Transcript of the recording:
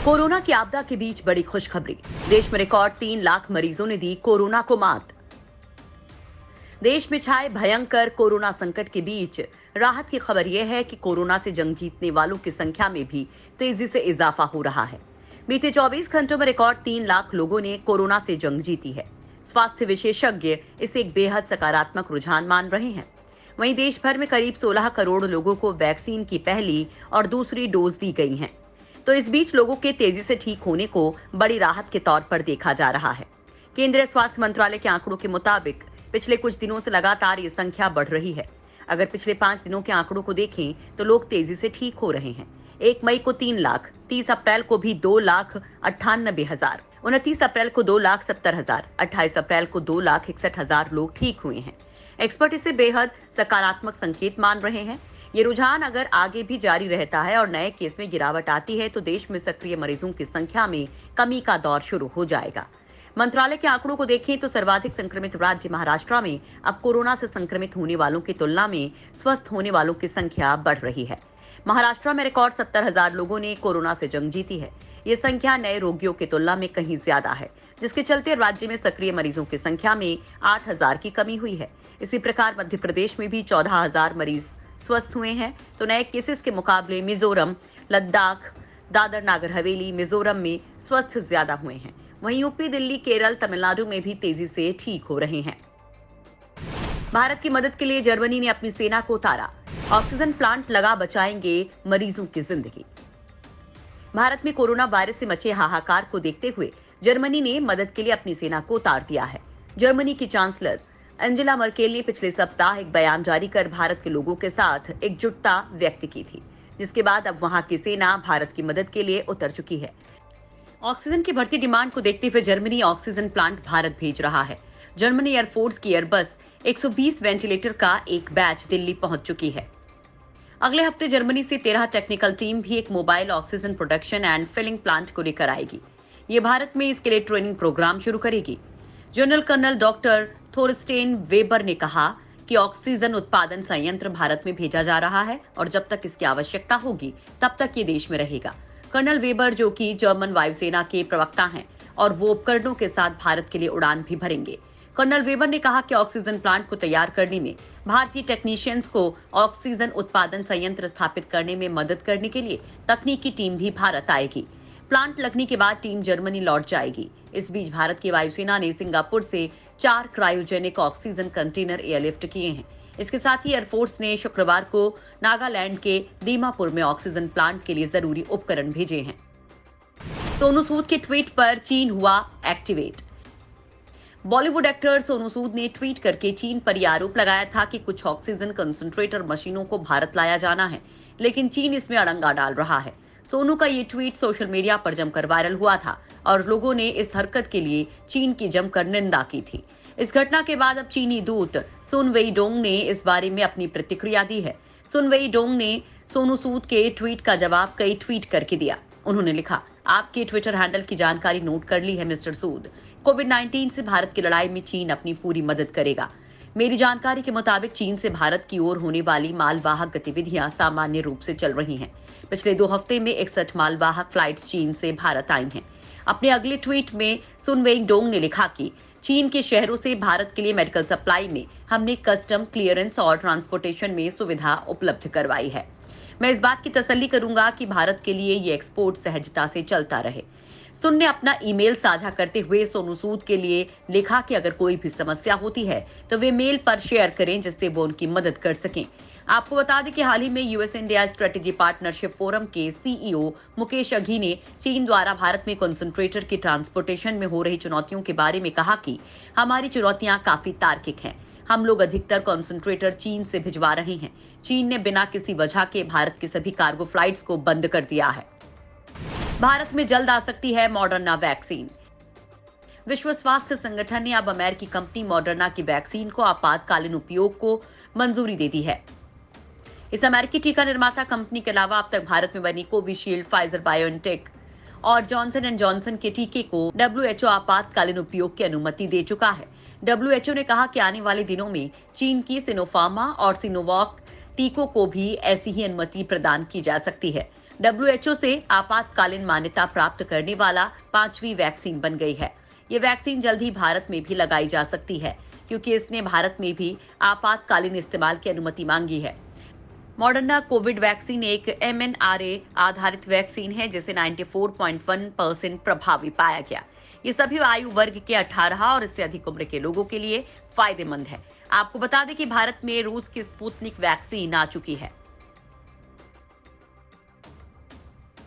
Corona की आपदा के बीच बड़ी खुशखबरी। देश में रिकॉर्ड 3 लाख मरीजों ने दी कोरोना को मात। देश में छाए भयंकर कोरोना संकट के बीच राहत की खबर यह है कि कोरोना से जंग जीतने वालों की संख्या में भी तेजी से इजाफा हो रहा है। बीते 24 घंटों में रिकॉर्ड 3 लाख लोगों ने कोरोना से जंग जीती है। स्वास्थ्य विशेषज्ञ इसे एक बेहद सकारात्मक रुझान मान रहे हैं। वहीं देश भर में करीब 16 करोड़ लोगों को वैक्सीन की पहली और दूसरी डोज दी गई है। तो इस बीच लोगों के तेजी से ठीक होने को बड़ी राहत के तौर पर देखा जा रहा है। केंद्रीय स्वास्थ्य मंत्रालय के आंकड़ों के मुताबिक पिछले कुछ दिनों से लगातार ये संख्या बढ़ रही है। अगर पिछले 5 दिनों के आंकड़ों को देखें तो लोग तेजी से ठीक हो रहे हैं। 1 मई को 3 लाख, 30 अप्रैल को भी 2,98,000, 29 अप्रैल को 2,70,000, 28 अप्रैल को 2,61,000 लोग ठीक हुए हैं। एक्सपर्ट इसे बेहद सकारात्मक संकेत मान रहे हैं। ये रुझान अगर आगे भी जारी रहता है और नए केस में गिरावट आती है तो देश में सक्रिय मरीजों की संख्या में कमी का दौर शुरू हो जाएगा। मंत्रालय के आंकड़ों को देखें तो सर्वाधिक संक्रमित राज्य महाराष्ट्र में अब कोरोना से संक्रमित होने वालों की तुलना में स्वस्थ होने वालों की संख्या बढ़ रही है। महाराष्ट्र में रिकॉर्ड 70,000 लोगों ने कोरोना से जंग जीती है। ये संख्या नए रोगियों की तुलना में कहीं ज्यादा है, जिसके चलते राज्य में सक्रिय मरीजों की संख्या में 8,000 की कमी हुई है। इसी प्रकार मध्य प्रदेश में भी 14,000 मरीज स्वस्थ हुए हैं। तो नए केसेस के मुकाबले मिजोरम, लद्दाख, दादर नागर हवेली, मिजोरम में स्वस्थ ज्यादा हुए हैं। वहीं यूपी, दिल्ली, केरल, तमिलनाडु में भी तेजी से ठीक हो रहे हैं। भारत की मदद के लिए जर्मनी ने अपनी सेना को उतारा। ऑक्सीजन प्लांट लगा बचाएंगे मरीजों की जिंदगी। भारत में कोरोना वायरस से मचे हाहाकार को देखते हुए जर्मनी ने मदद के लिए अपनी सेना को उतार दिया है। जर्मनी की चांसलर एंजेला मर्केल ने पिछले सप्ताह एक बयान जारी कर भारत के लोगों के साथ एकजुटता व्यक्त की थी, जिसके बाद अब वहां की सेना भारत की मदद के लिए उतर चुकी है। ऑक्सीजन की बढ़ती डिमांड को देखते हुए जर्मनी ऑक्सीजन प्लांट भारत भेज रहा है। जर्मनी एयरफोर्स की एयरबस 120 वेंटिलेटर का एक बैच दिल्ली पहुंच चुकी है। अगले हफ्ते जर्मनी से 13 टेक्निकल टीम भी एक mobile oxygen production and filling plant को लेकर आएगी। ये भारत में इसके लिए ट्रेनिंग प्रोग्राम शुरू करेगी। जनरल कर्नल डॉक्टर थोरस्टेन वेबर ने कहा कि ऑक्सीजन उत्पादन संयंत्र भारत में भेजा जा रहा है और जब तक इसकी आवश्यकता होगी तब तक ये देश में रहेगा। कर्नल वेबर, जो कि जर्मन वायुसेना के प्रवक्ता हैं, और वो उपकरणों के साथ भारत के लिए उड़ान भी भरेंगे। कर्नल वेबर ने कहा कि ऑक्सीजन प्लांट को तैयार करने में भारतीय टेक्नीशियंस को ऑक्सीजन उत्पादन संयंत्र स्थापित करने में मदद करने के लिए तकनीकी टीम भी भारत आएगी। प्लांट लगने के बाद टीम जर्मनी लौट जाएगी। इस बीच भारत की वायुसेना ने सिंगापुर से 4 क्रायोजेनिक ऑक्सीजन कंटेनर एयरलिफ्ट किए हैं। इसके साथ ही एयरफोर्स ने शुक्रवार को नागालैंड के दीमापुर में ऑक्सीजन प्लांट के लिए जरूरी उपकरण भेजे हैं। सोनू सूद के ट्वीट पर चीन हुआ एक्टिवेट। बॉलीवुड एक्टर सोनू सूद ने ट्वीट करके चीन पर यह आरोप लगाया था कि कुछ ऑक्सीजन कंसंट्रेटर मशीनों को भारत लाया जाना है, लेकिन चीन इसमें अड़ंगा डाल रहा है। सोनू का ये ट्वीट सोशल मीडिया पर जमकर वायरल हुआ था और लोगों ने इस हरकत के लिए चीन की जमकर निंदा की थी। इस घटना के बाद अब चीनी दूत सुन वेईडोंग ने इस बारे में अपनी प्रतिक्रिया दी है। सुन वेईडोंग ने सोनू सूद के ट्वीट का जवाब कई ट्वीट करके दिया। उन्होंने लिखा, आपके ट्विटर हैंडल की जानकारी नोट कर ली है मिस्टर सूद। कोविड-19 से भारत की लड़ाई में चीन अपनी पूरी मदद करेगा। मेरी जानकारी के मुताबिक चीन से भारत की ओर होने वाली मालवाहक गतिविधियां सामान्य रूप से चल रही हैं। पिछले 2 हफ्ते में 61 मालवाहक फ्लाइट्स चीन से भारत आई हैं। अपने अगले ट्वीट में सुन वेईडोंग ने लिखा कि चीन के शहरों से भारत के लिए मेडिकल सप्लाई में हमने कस्टम क्लियरेंस और ट्रांसपोर्टेशन में सुविधा उपलब्ध करवाई है। मैं इस बात की तसल्ली करूंगा कि भारत के लिए ये एक्सपोर्ट सहजता से चलता रहे। सुन ने अपना ईमेल साझा करते हुए सोनू सूद के लिए लिखा कि अगर कोई भी समस्या होती है तो वे मेल पर शेयर करें जिससे वो उनकी मदद कर सकें। आपको बता दें कि हाल ही में US India strategy partnership forum के सीईओ मुकेश अघी ने चीन द्वारा भारत में कंसंट्रेटर की ट्रांसपोर्टेशन में हो रही चुनौतियों के बारे में कहा कि हमारी चुनौतियां काफी तार्किक हैं। हम लोग अधिकतर कंसंट्रेटर चीन से भिजवा रहे हैं। चीन ने बिना किसी वजह के भारत के सभी कार्गो फ्लाइट्स को बंद कर दिया है। भारत में जल्द आ सकती है मॉडर्ना वैक्सीन। विश्व स्वास्थ्य संगठन ने अब अमेरिकी कंपनी मॉडर्ना की वैक्सीन को आपातकालीन उपयोग को मंजूरी दे दी है। इस अमेरिकी टीका निर्माता कंपनी के अलावा अब तक भारत में बनी कोविशील्ड, फाइजर बायोएनटेक और जॉनसन एंड जॉनसन के टीके को डब्ल्यूएचओ आपातकालीन उपयोग की अनुमति दे चुका है। डब्ल्यूएचओ ने कहा कि आने वाले दिनों में चीन की सिनोफार्मा और सिनोवॉक टीकों को भी ऐसी ही अनुमति प्रदान की जा सकती है। WHO से आपातकालीन मान्यता प्राप्त करने वाला 5वीं वैक्सीन बन गई है। ये वैक्सीन जल्द ही भारत में भी लगाई जा सकती है, क्योंकि इसने भारत में भी आपातकालीन इस्तेमाल की अनुमति मांगी है। मॉडर्ना कोविड वैक्सीन एक mRNA आधारित वैक्सीन है, जिसे 94.1% प्रभावी पाया गया। ये सभी आयु वर्ग के 18 और इससे अधिक उम्र के लोगों के लिए फायदेमंद है। आपको बता दें कि भारत में रूस की स्पुतनिक वैक्सीन आ चुकी है।